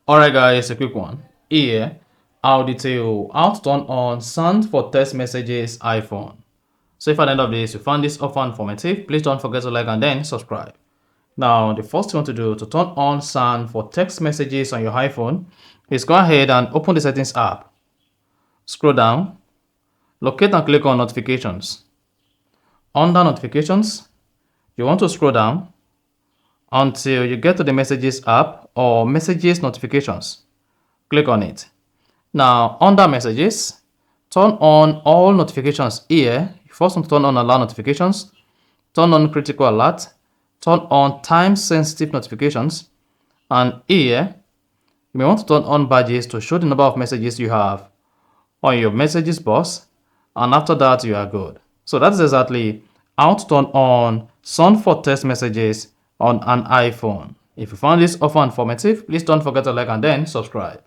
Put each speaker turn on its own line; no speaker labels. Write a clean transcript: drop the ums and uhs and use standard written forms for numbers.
Alright guys, a quick one. Here, I'll detail how to turn on sound for text messages iPhone. So if at the end of this you found this offer informative, please don't forget to like and then subscribe. Now, the first thing you want to do to turn on sound for text messages on your iPhone is go ahead and open the settings app. Scroll down, locate and click on notifications. Under notifications, you want to scroll down until you get to the messages app or messages notifications. Click on it. Now, under messages, turn on all notifications here. You first want to turn on allow notifications, turn on critical alert, turn on time sensitive notifications, and here you may want to turn on badges to show the number of messages you have on your messages box, and after that you are good. So that's exactly how to turn on sound for text messages on an iPhone. If you found this offer informative, please don't forget to like and then subscribe.